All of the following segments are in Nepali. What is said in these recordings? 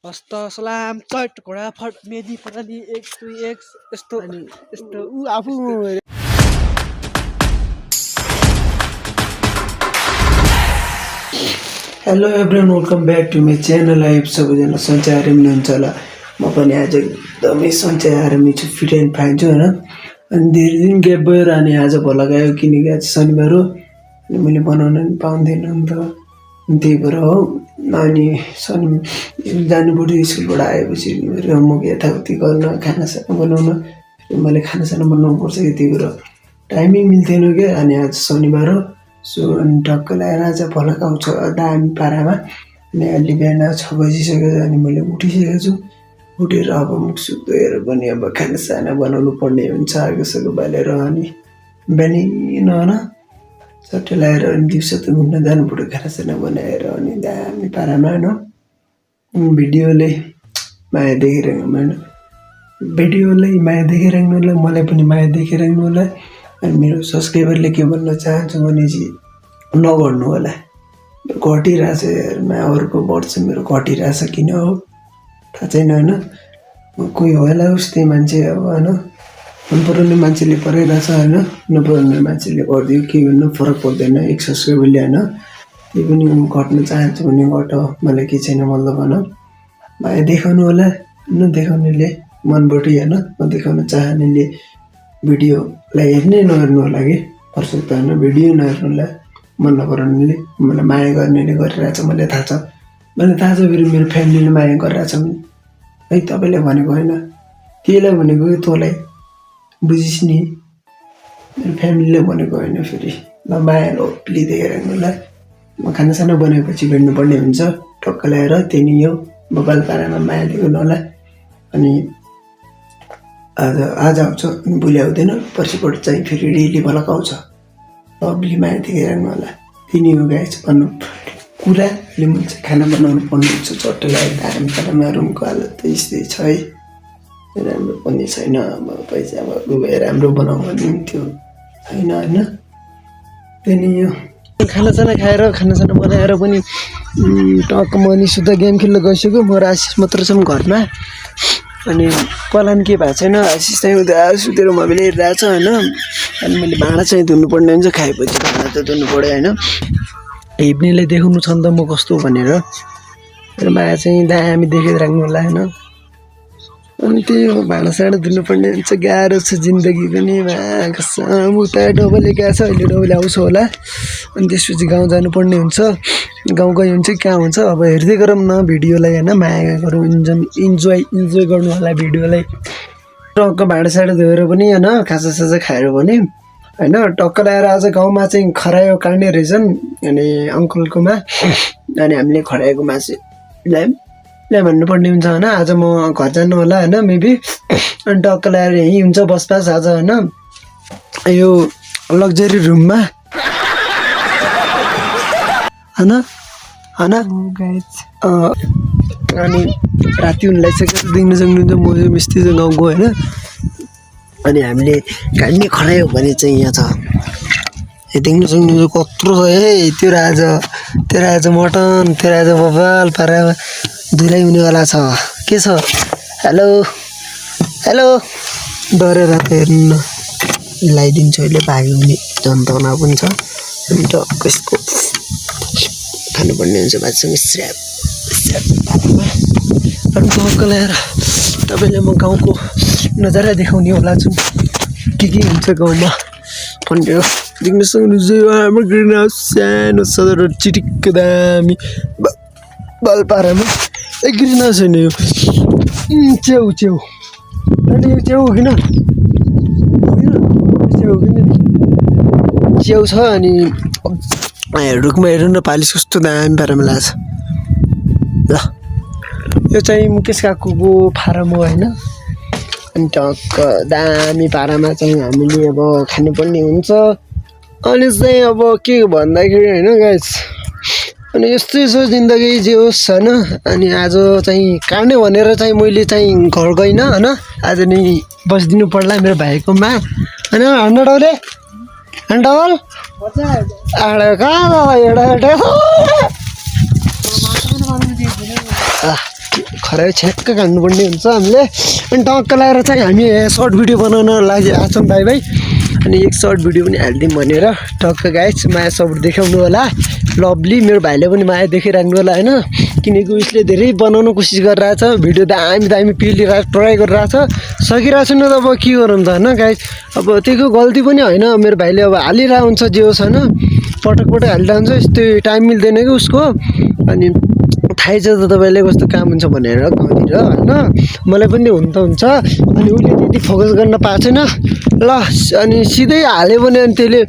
हस्त सलाम चट घोडा फट मेदी पराली 1 2 1 यस्तो यस्तो उ आफू hello everyone welcome back to my channel. आई सबैजना सन्चै आएर हुनुहुन्छ होला। म पनि आज एकदमै सन्चै आएर छु, फिट एन्ड फाइन छु होइन। अनि धेरै दिन ग्याप भयो अनि आज भोला गयो किनकि आज शनिबार हो अनि मैले बनाउन पनि पाउँदैन नि त, त्यही भएर हो। अनि जानु पऱ्यो स्कुलबाट आएपछि मेरो होमवर्क यताउति गर्न खानासाना बनाउन, मैले खानासाना बनाउनु पर्छ कि, त्यही भएर टाइमै मिल्थेन क्या। अनि आज शनिबार हो सो अनि टक्क लगाएर आज भलक आउँछ दामी पारामा। अनि अहिले बिहान 6 बजिसक्यो अनि मैले उठिसकेको छु। उठेर अब मुख सुख धोएर पनि अब खानासाना बनाउनु पर्ने हुन्छ, आगोसागो बालेर अनि बिहानै होइन सट्टै लगाएर अनि दिउँसो त घुम्न जानु पऱ्यो खानासाना बनाएर अनि दामी पारामा होइन। भिडियोले माया देखिराख्नु होइन, भिडियोलाई माया देखिराख्नुलाई मलाई पनि माया देखिराख्नु होला। अनि मेरो सब्सक्राइबरले के भन्न चाहन्छु भने चाहिँ नगर्नु होला, घटिरहेछ हेरमा अरूको बढ्छ मेरो घटिरहेछ किन हो थाहा छैन होइन। कोही होला उस्तै मान्छे अब होइन, मन पराउने मान्छेले पराइरहेछ होइन, नपराउने मान्छेले गरिदियो केही गर्नु फरक पर्दैन। एक सब्सक्राइबरले होइन त्यही पनि घट्न चाहन्छु भने घट, मलाई केही छैन मतलब होइन। माया देखाउनु होला, नदेखाउनेले मनबाटै होइन, नदेखाउन चाहनेले भिडियोलाई हेर्नै नहेर्नु होला कि पर्छ त होइन। भिडियो नहेर्नुलाई मन नपराउनेले, मलाई माया गर्नेले गरिरहेछ मलाई थाहा छ, फेरि मेरो फ्यामिलीले माया गरिरहेछ है। तपाईँले भनेको होइन, त्यसलाई भनेको कि तँलाई बुझिस् नि, मेरो फ्यामिलीले भनेको होइन फेरि। ल माया लिँदै राख्नुलाई म खानासाना बनाएपछि भेट्नुपर्ने हुन्छ टक्क ल्याएर, त्यही नै हो बबाल पारामा माया देखाउनु होला। अनि आज आउँछ अनि भोलि आउँदैन, पर्सिपल्ट चाहिँ फेरि डेली भलक आउँछ, लभली माया देखिराख्नु होला। त्यही नै हो गाइस भन्नु कुराले हुन्छ। खाना बनाउनु पर्ने हुन्छ चट्टै लगाएर दामी पारामा। रुमको हालत त यस्तै छ है, राम्रो पनि छैन। अब पैसा अब राम्रो बनाउनु हुन्थ्यो छैन होइन, त्यही नै हो। खानासाना खाएर खानासाना बनाएर पनि टक्क मनी सुत्दा गेम खेल्न गइसक्यो। म र आशिष मात्र छौँ घरमा। अनि पलान के भएको छैन, आशिष चाहिँ उता सुतेर मोबाइल हेरिरहेछ होइन। अनि मैले भाँडा चाहिँ धुनुपर्ने हुन्छ, खाएपछि भाँडा त धुनु पऱ्यो होइन। हेप्नेलाई देखाउनु छ नि त म कस्तो भनेर, र माया चाहिँ दामी देखिराख्नु होला होइन। अनि त्यही हो, भाँडासाँडा धुनुपर्ने हुन्छ, गाह्रो छ जिन्दगी पनि। कसम उता डबले गएको छ, अहिले डबले आउँछ होला। अनि त्यसपछि गाउँ जानुपर्ने हुन्छ, गाउँ गयो भने चाहिँ कहाँ हुन्छ। अब हेर्दै गरौँ न भिडियोलाई होइन, माया गरौँ, इन्जोय गर्नु होला भिडियोलाई। टक्क भाँडासाँडा धोएर पनि होइन, खाजासाजा खाएर पनि होइन टक्क लगाएर आज गाउँमा चाहिँ खरायो काट्ने रहेछन् अनि अङ्कलकोमा। अनि हामीले खरायोको मासु ल्याए भन्नुपर्ने हुन्छ होइन। आज म घर जानु होला होइन मेबी। अनि टक्क लगाएर यहीँ हुन्छ बसपास आज होइन, यो लग्जरी रुममा होइन होइन। अनि राति हुन लागिसक्यो, देख्न सक्नुहुन्छ म यो मिस्त्री चाहिँ गाउँको होइन। अनि हामीले काट्ने खरायो भने चाहिँ यहाँ छ, देख्न सक्नुहुन्छ कत्रो छ है। तेरो आज मटन, तेरो आज बबाल पारा धुलाइ हुनेवाला छ। के छ हेलो हेलो, डरेर त हेर्नु न लगाइदिन्छु अहिले, भाग्यो भने जन्तना पनि छ। अनि टक्क यसको खानुपर्ने हुन्छ भातसँग स्र्याप पारामा। अनि टक्क ल्याएर तपाईँले म गाउँको नजारा देखाउने होला छु, के हुन्छ गाउँमा भन्ने हो। देख्न सक्नुहुन्छ यो हाम्रो ग्रिन हाउस सानो छ र चिटिक्क दामी बाल पारामा। ए ग्रिन हाउस होइन यो च्याउ अनि यो च्याउ हो किन च्याउ छ। अनि रुखमा हेर्नु न पालिस कस्तो दामी पारामा लाग्छ। ल यो चाहिँ मुकेश काकुको फारम हो होइन। अनि टक्क दामी पारामा चाहिँ हामीले अब खानुपर्ने हुन्छ। अनि चाहिँ अब के भन्दाखेरि होइन गाइस, अनि यस्तै छ जिन्दगी जे होस् होइन। अनि आज चाहिँ काट्ने भनेर चाहिँ मैले चाहिँ घर गइनँ होइन, आज नै बसिदिनु पर्ला मेरो भाइकोमा होइन। हन्डौले हन्डौल कहाँ खरायो छ्याक्क काट्नुपर्ने हुन्छ हामीले अनि टक्क लगाएर चाहिँ हामी सर्ट भिडियो बनाउन लागि आएको छौँ भाइ अनि एक सर्ट भिडियो पनि हालिदिउँ भनेर टक्क गाइस माया सपोर्ट देखाउनु होला लभली मेरो भाइले पनि माया देखिराख्नु होला होइन किनकि उसले धेरै बनाउन कोसिस गरिरहेछ भिडियो दामी पेलिरहेको ट्राई गरिरहेछ सकिरहेको छैन त अब के गरौँ त होइन गाइस अब त्यहीको गल्ती पनि होइन मेरो भाइले अब हालिरहेको हुन्छ जे होस् होइन पटक हालिरहेको हुन्छ यस्तो टाइम मिल्दैन कि उसको अनि थाहै छ त तपाईँले कस्तो काम हुन्छ भनेर गाउँतिर होइन मलाई पनि हुन त हुन्छ अनि उसले त्यति फोकस गर्न पाएको छैन ल अनि सिधै हाल्यो भने अनि त्यसले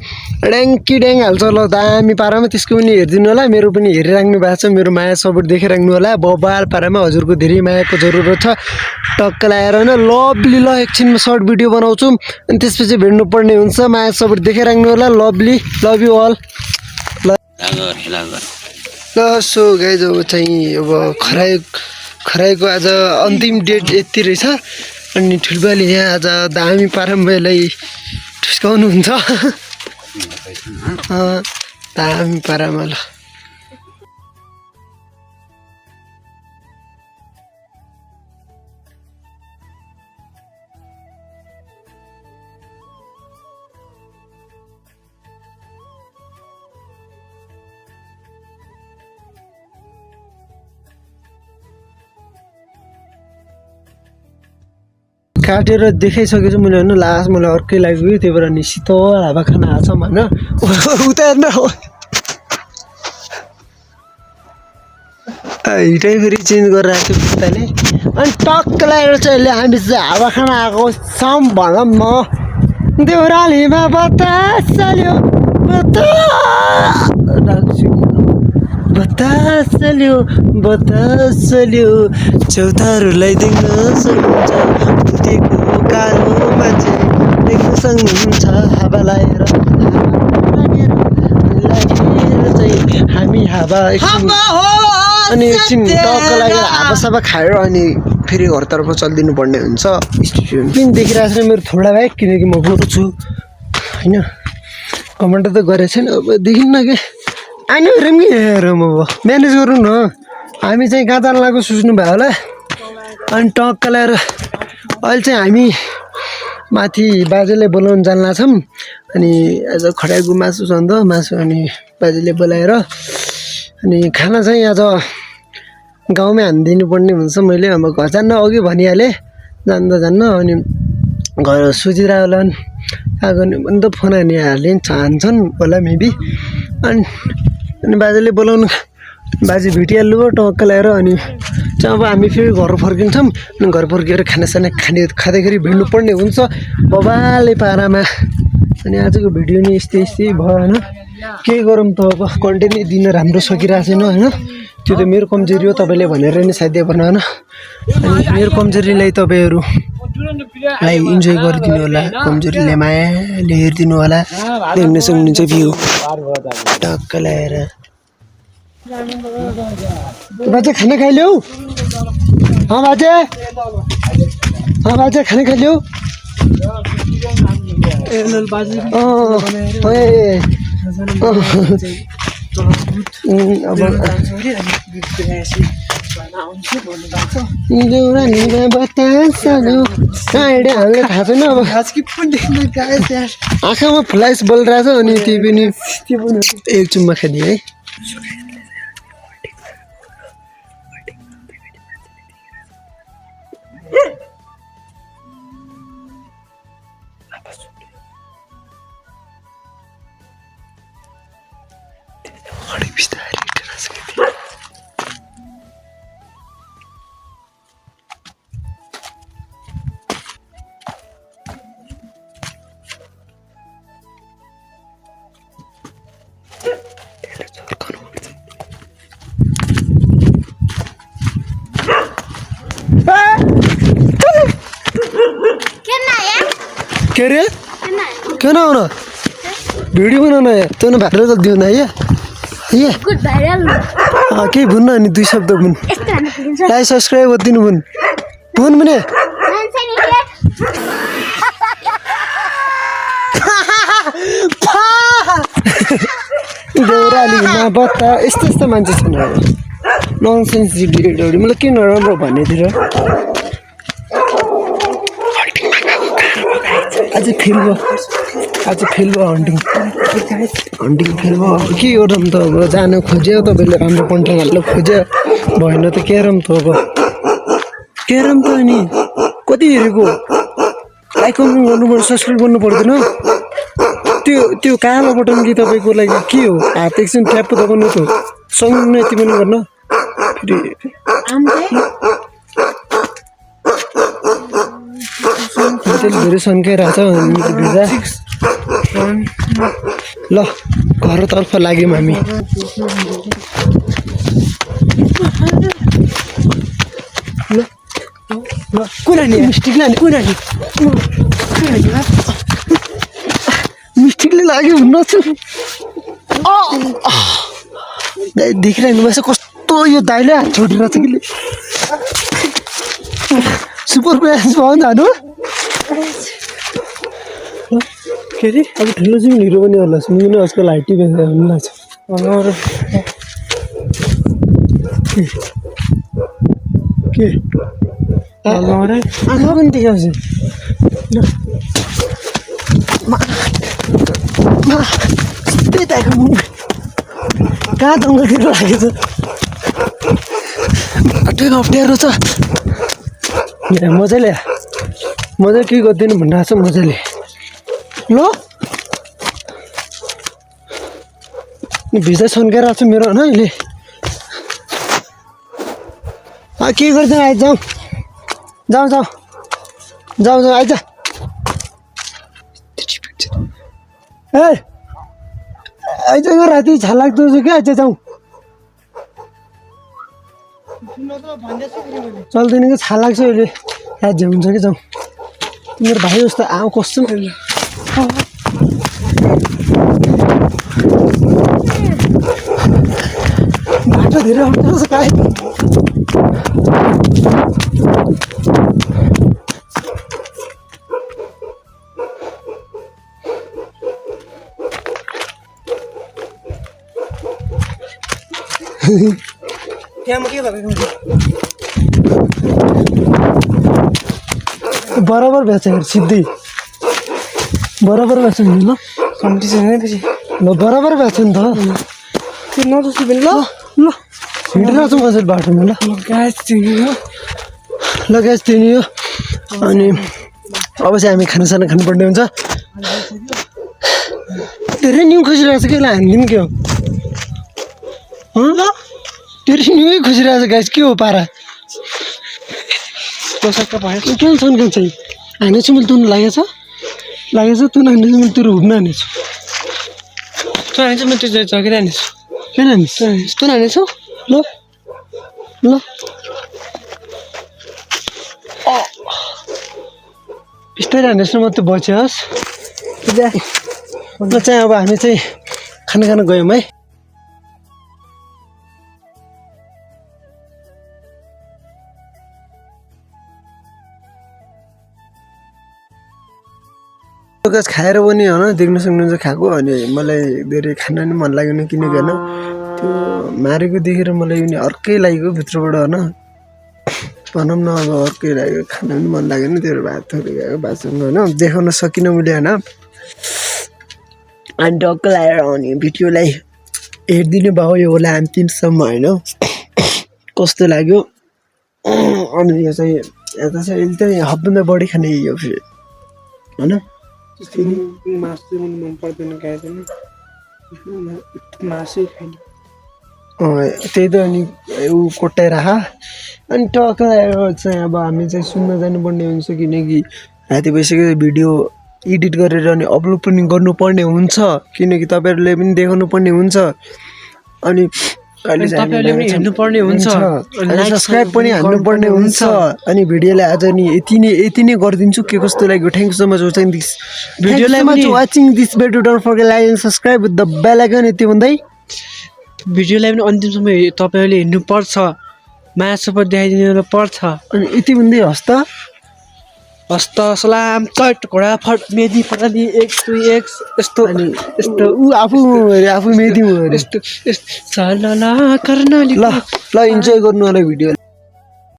ड्याङ हाल्छ ल दामी पारामा त्यसको पनि हेरिदिनु होला मेरो पनि हेरिराख्नु भएको छ मेरो माया सपोर्ट देखिराख्नु होला बबाल पारामा हजुरको धेरै मायाको जरुरत छ टक्क लगाएर होइन लभली ल एकछिनमा सर्ट भिडियो बनाउँछौँ अनि त्यसपछि भेट्नु पर्ने हुन्छ माया सपोर्ट देखिराख्नु होला लभली लभ यु अल ल सो गाइज अब चाहिँ अब खरायोको आज अन्तिम डेट यति रहेछ अनि ठुल्बाले यहाँ आज दामी पारामा यसलाई ठुस्काउनुहुन्छ दामी पारामा ल काटेर देखाइसकेछु मैले होइन लास्ट मलाई अर्कै लाग्यो त्यही भएर नि शीतल हावा खाना आएको छ होइन उता हेर्न हिटै फेरि चेन्ज गरेर आएको थियो पुस्ताले अनि टक्क लगाएर चाहिँ अहिले हामी चाहिँ हावा खाना आएको छौँ भनौँ न देउरालीमा बतास चल्यो बतास चल्यो चौतारोलाई देख्न सक्नुहुन्छ उठेको कालोमा चाहिँ देख्न सक्नुहुन्छ हावा लागेर चाहिँ हामी हावा अनि एकछिन टक्क लागेर हावासावा खाएर अनि फेरि घरतर्फ चलिदिनु पर्ने हुन्छ स्टुडेन्ट पनि देखिरहेको छैन मेरो थोडा भाइ किनकि म गोरु छु होइन कमेन्ट त गरेको छैन अब देखिन्न कि आइनु हेरौँ कि हेरौँ अब म्यानेज गरौँ न हामी चाहिँ कहाँ जान लाग्यो सोच्नु भयो होला अनि टक्क ल्याएर अहिले चाहिँ हामी माथि बाजेले बोलाउनु जान लाग्छौँ अनि आज खटाइको मासु छ नि त मासु अनि बाजेले बोलाएर अनि खाना चाहिँ आज गाउँमै हानिदिनु पर्ने हुन्छ मैले अब घर जान्न अघि भनिहालेँ जान्न अनि घर सोचिरहेको होला कहाँ गर्ने भने त फोन हानिहाल्ने चाहन्छन् होला मेबी अनि बाजेले बोलाउनु बाजे भेटिहाल्नु भयो टक्क ल्याएर अनि चाहिँ अब हामी फेरि घर फर्किन्छौँ अनि घर फर्किएर खानासाना खाँदाखेरि भिड्नु पर्ने हुन्छ बबाले पारामा अनि आजको भिडियो नि यस्तै भयो होइन के गरौँ त अब कन्टेन्ट नै दिन राम्रो सकिरहेको छैन होइन त्यो त मेरो कमजोरी हो तपाईँले भनेर नै सायद बनाउन अनि मेरो कमजोरीलाई तपाईँहरूलाई इन्जोय गरिदिनु होला कमजोरीले मायाले हेरिदिनु होला देख्न सक्नुहुन्छ भ्यू टक्क ल्याएर बाजे खाना खाइल्यौ बाजे खाना खाइल्यौ अब हामीलाई थाहा छैन अब आँखामा फ्ल्यास बोलिरहेछ अनि त्यो पनि एक चुम्मा खाइदिएँ है के अरे क्यों ना होना वीडियो बनाना है तो ना वायरल कर दियो ना ये गुड भाइरल के भन्न अनि दुई शब्द भन् लाइक सब्स्क्राइब गरिदिनु भन् भने देउरालीमा बत्ता यस्तो मान्छे छन् ननसेन्स भिडियोहरू मलाई के नराम्रो भन्ने थियो र आज फेल भयो हन्टिङ फेल भयो अब के हो र त अब जान खोज्यो तपाईँले राम्रो कन्टेन्ट हाल्नु खोज्यो भएन त क्यारम त अब क्यारम त अनि कति हेरेको लाइक गर्नुपर्छ सब्सक्राइब गर्नु पर्दैन त्यो कालो बटन कि तपाईँको लागि के हो हात एकछिन ट्याप दबाउनु त सँगै यति पनि गर्न फेरि धेरै सन्काइरहेछ भिजा ल घरतर्फ लाग्यौँ हामी ल कुरानी मिस्टेक लाने कुरानी मिस्टेकले लाग्यो नछु देखिरहनु भएछ कस्तो यो दाइले हात छोडिरहेछ कि सुपर प्लेयर्स भयो जानु के अरे अब ठुलो चाहिँ हिरो पनि होला सुन्नु आजकल हाइटी बेच्दा हुनु लाग्छ के आँखा पनि देखाउँछ त्यही त कहाँ जङ्गलतिर लागेछ अप्ठ्यारो छ मजाले के गर्दैन भनिरहेको छ मजाले ल भिजा सन्काइरहेको छु मेरो होइन अहिले के गर्दैन आइज जाउँ आइज ए आइज राति छालाग्दो छ क्या आइज जाउँ चल्दैन कि छाल लाग्छ अहिले राज्य हुन्छ कि जाउँ मेरो भाइ जस्तो आऊ कस्तो बाटो धेरै अप्ठ्यारो छ काहीँ त्यहाँ के भएको बराबर बेच्छ सिधै बराबर बेच्छ नि ल कम्पिटिसन नै पछि ल बराबर बेच्छ नि त त्यो नजस्तो पनि ल हिँडिरहेको छु मजाले बाटोमा ल ग्यास तिनी हो अनि अब चाहिँ हामी खानासाना खानुपर्ने हुन्छ धेरै न्यु खोजिरहेको छ के हानिदिउँ के हो धेरै न्युै खोजिरहेको छ ग्यास के हो पारा के सन्काउँछ हानेछु मैले तुन लागेछ तुन हानेछु मैले तेरो हुब्न हानेछु तँ हानेछु मैले त्यो जगेर हानेछु किन हानेछु तँ हानेछौ ल बिस्तारै हानेछु म त्यो बच्योस् ल चाहिँ अब हामी चाहिँ खाना खान गयौँ है गाइस खाएर पनि होइन देख्न सक्नुहुन्छ खाएको अनि मलाई धेरै खान नि मन लागेन किनकि होइन त्यो मारेको देखेर मलाई नि अर्कै लागेको भित्रबाट होइन भनौँ न अब अर्कै लाग्यो खान पनि मन लागेन त्यो भात थोरै गएको भातसँग होइन देखाउन सकिनँ मैले होइन अनि डक्क लगाएर अनि भिडियोलाई हेरिदिनु भयो यो होला अन्तिमसम्म होइन कस्तो लाग्यो अनि यो चाहिँ यता चाहिँ एकदमै हदभन्दा बढी खाने यो फेरि होइन मासु पनि मन पर्दैन खाँदैन मासु खाने त्यही त अनि ऊ कोट्याइराख अनि टक्क चाहिँ अब हामी चाहिँ सुन्न जानुपर्ने हुन्छ किनकि राति भइसक्यो भिडियो एडिट गरेर अनि अपलोड पनि गर्नुपर्ने हुन्छ किनकि तपाईँहरूले पनि देखाउनु पर्ने हुन्छ अनि अहिले हेर्नुपर्ने हुन्छ सब्सक्राइब पनि हान्नुपर्ने हुन्छ अनि भिडियोलाई आज नि यति नै गरिदिन्छु के कस्तो लाग्यो thank you so much watching this भिडियोलाई watching this video don't forget like and subscribe with the bell icon यति भन्दै भिडियोलाई पनि अन्तिमसम्म तपाईँहरूले हेर्नुपर्छ माया सपोर्ट देखाइदिनु पर्छ अनि यति भन्दै हस् त हस्त सलाम चट घोडा फट मेदी पराली 1 2 1 यस्तो अनि यस्तो ऊ आफू मेदी हो अरे यस्तो यस्तो कर्णाली ल इन्जोय गर्नु होला भिडियो